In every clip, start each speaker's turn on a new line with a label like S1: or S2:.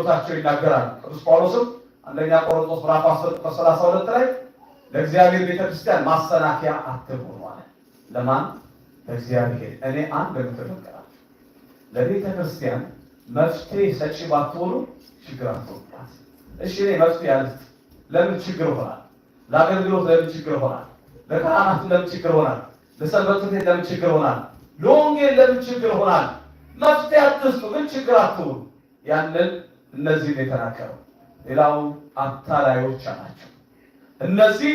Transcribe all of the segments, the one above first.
S1: ታቸው ይናገራል። ቅዱስ ጳውሎስም አንደኛ ቆሮንቶስ ምዕራፍ 10 ቁጥር 32 ላይ ለእግዚአብሔር ቤተክርስቲያን ማሰናከያ አትሁኑ አለ። ለማን? ለእግዚአብሔር። እኔ አንድ በምትፈቀራችሁ ለቤተክርስቲያን መፍትሄ ሰጪ ባትሆኑ ችግር አትሆኑባት። እሺ እኔ መፍትሄ ያልኩት ለምን ችግር ሆናል? ለአገልግሎት ለምን ችግር ሆናል? ለካህናት ለምን ችግር ሆናል? ለሰንበት ቤት ለምን ችግር ሆናል? ለወንጌል ለምን ችግር ሆናል? መፍትሄ አትስጡ፣ ግን ችግር አትሁኑ። ያንን እነዚህ የተናገረው። ሌላው አታላዮች ናቸው። እነዚህ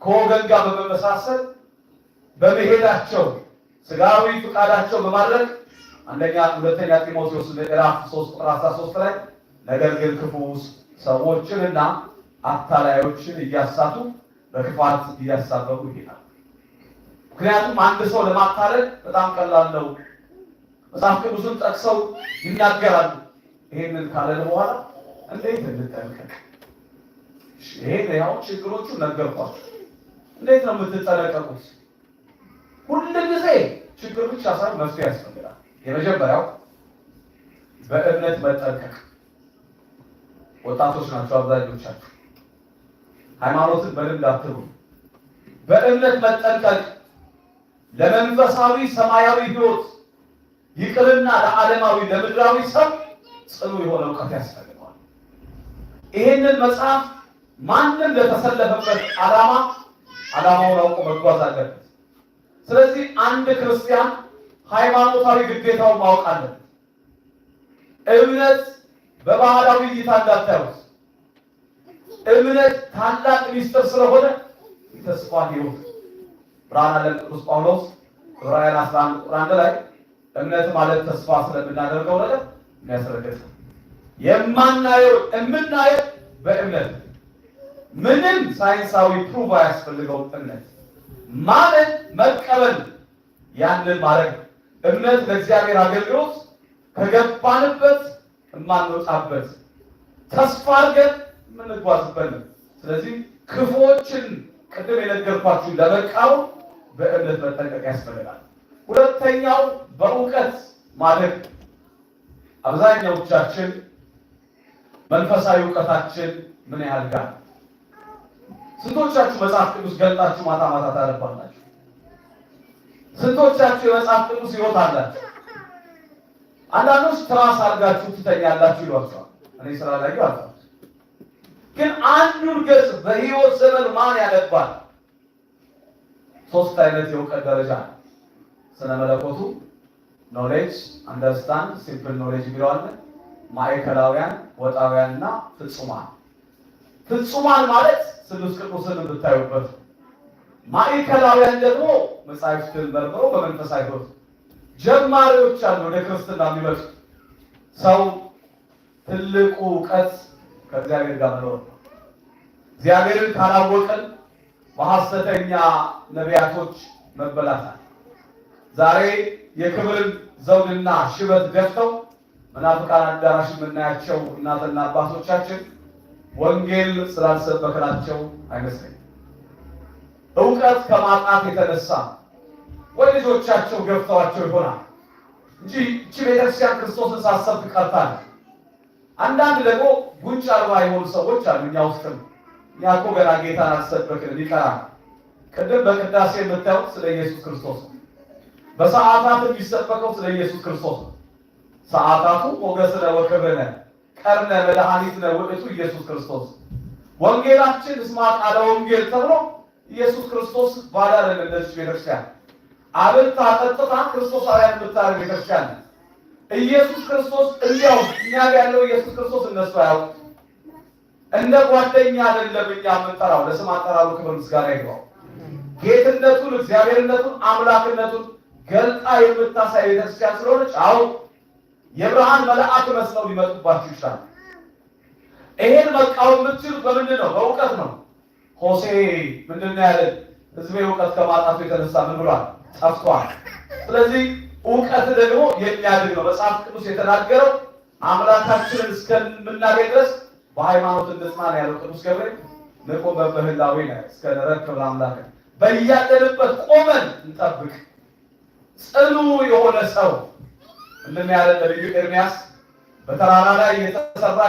S1: ከወገን ጋር በመመሳሰል በመሄዳቸው ስጋዊ ፍቃዳቸው በማድረግ ሁለተኛ ጢሞቴዎስ ምዕራፍ 3 ቁጥር 13 ላይ ነገር ግን ክፉ ሰዎችንና አታላዮችን እያሳቱ በክፋት እያሳበቡ ይሄዳል። ምክንያቱም አንድ ሰው ለማታለል በጣም ቀላል ነው። መጽሐፍ ቅዱስን ጠቅሰው ይናገራሉ። ይሄንን ካለን በኋላ እንዴት እንጠነቀቅ? ይሄን ያው ችግሮቹ ነገርኳችሁ። እንዴት ነው የምትጠነቀቁት? ሁሉ ጊዜ ችግር ብቻ ሳይሆን መፍትሄ ያስፈልጋል። የመጀመሪያው በእምነት መጠንቀቅ። ወጣቶች ናቸው አብዛኞቻችሁ። ሃይማኖትን በልምድ አትሩ። በእምነት መጠንቀቅ ለመንፈሳዊ ሰማያዊ ሕይወት ይቅርና ለዓለማዊ ለምድራዊ ሰው ጽኑ የሆነ እውቀት ያስፈልገዋል። ይሄንን መጽሐፍ ማንም ለተሰለፈበት ዓላማውን አውቆ መጓዝ አለበት። ስለዚህ አንድ ክርስቲያን ሃይማኖታዊ ግዴታውን ማወቅ አለበት። እምነት በባህላዊ እይታ እንዳታዩት። እምነት ታላቅ ሚስጥር ስለሆነ ተስፋ ሕይወት ብርሃን አለ። ቅዱስ ጳውሎስ ዕብራውያን 11 ቁጥር 1 ላይ እምነት ማለት ተስፋ ስለምናደርገው ነገር የሚያስረግጥ የማናየው የምናየው በእምነት ምንም ሳይንሳዊ ፕሩቭ አያስፈልገውም። እምነት ማለት መቀበል፣ ያንን ማድረግ። እምነት ለእግዚአብሔር አገልግሎት ከገባንበት የማንወጣበት ተስፋ አድርገን የምንጓዝበት ነው። ስለዚህ ክፉዎችን ቅድም የነገርኳችሁ ለመቃወም በእምነት መጠንቀቅ ያስፈልጋል። ሁለተኛው በእውቀት ማደግ። አብዛኛዎቻችን መንፈሳዊ እውቀታችን ምን ያህል ጋር? ስንቶቻችሁ መጽሐፍ ቅዱስ ገልጣችሁ ማታ ማታ ታነባላችሁ? ስንቶቻችሁ የመጽሐፍ ቅዱስ ሕይወት አላችሁ? አንዳንዶች ትራስ አድርጋችሁ ትተኛላችሁ ይሏቸዋል። እኔ ስራ ላይ አልፋለሁ። ግን አንዱን ገጽ በሕይወት ዘመን ማን ያነባል? ሶስት አይነት የእውቀት ደረጃ ነው። ስነ መለኮቱ ኖሌጅ፣ አንደርስታንድ፣ ሲምፕል ኖሌጅ የሚለዋለን። ማዕከላውያን፣ ወጣውያንና ፍጹማን። ፍጹማን ማለት ስሉስ ቅዱስን ብታዩበት፣ ማዕከላውያን ደግሞ መጻሕፍትን መርምረው በመንፈሳዊ ሕይወት ጀማሪዎች አሉ ወደ ክርስትና የሚመጡ። ሰው ትልቁ እውቀት ከእግዚአብሔር ጋር መኖር ነው። እግዚአብሔርን ካላወቅን በሐሰተኛ ነቢያቶች መበላታል። ዛሬ የክብርን ዘውድና ሽበት ደፍተው መናፍቃን አዳራሽ የምናያቸው እናትና አባቶቻችን ወንጌል ስላልሰበክናቸው አይመስለኝም። እውቀት ከማጣት የተነሳ ወይ ልጆቻቸው ገፍተዋቸው ይሆናል እንጂ እቺ ቤተክርስቲያን ክርስቶስን ሳሰብክ ቀርታለች። አንዳንድ ደግሞ ጉንጭ አልባ የሆኑ ሰዎች አሉ እኛ ውስጥም። እኛ እኮ ገና ጌታን አልሰበክንም ይቀራል። ቅድም በቅዳሴ የምታዩት ስለ ኢየሱስ ክርስቶስ ነው። በሰዓታት የሚሰበከው ስለ ኢየሱስ ክርስቶስ ነው። ሰዓታቱ ሞገስነ ወክብርነ ቀርነ መድኃኒትነ ውእቱ ኢየሱስ ክርስቶስ። ወንጌላችን እስማ ቃለ ወንጌል ተብሎ ኢየሱስ ክርስቶስ ባዳነ ለነዚህ ቤተክርስቲያን አብልታ ጠጥታ ክርስቶሳውያን የምታደርግ ቤተክርስቲያን። ኢየሱስ ክርስቶስ እንዲያው እኛ ያለው ኢየሱስ ክርስቶስ እነሱ አያውቁ። እንደ ጓደኛ አይደለም እኛ የምንጠራው። ለስም አጠራሩ ክብር ምስጋና ይግባው። ጌትነቱን፣ እግዚአብሔርነቱን፣ አምላክነቱን ገልጣ የምታሳይ ቤተክርስቲያን ስለሆነች አዎ የብርሃን መልአክ መስለው ሊመጡባችሁ ይችላል። ይሄን መቃወም የምትችሉት በምንድን ነው? በእውቀት ነው። ሆሴ ምንድን ነው ያለን? ሕዝቤ እውቀት ከማጣቱ የተነሳ ምን ብሏል? ጠፍቷል። ስለዚህ እውቀት ደግሞ የሚያድግ ነው። መጽሐፍ ቅዱስ የተናገረው አምላካችንን እስከምናገኝ ድረስ በሃይማኖት እንጽና ነው ያለው ቅዱስ ገብርኤል። ንቁም በምህላዌነ እስከ ንረክብ ለአምላክ። በያለንበት ቆመን እንጠብቅ። ጽኑ የሆነ ሰው እንደምን ያለ ነብዩ ኤርምያስ በተራራ ላይ የተሰራ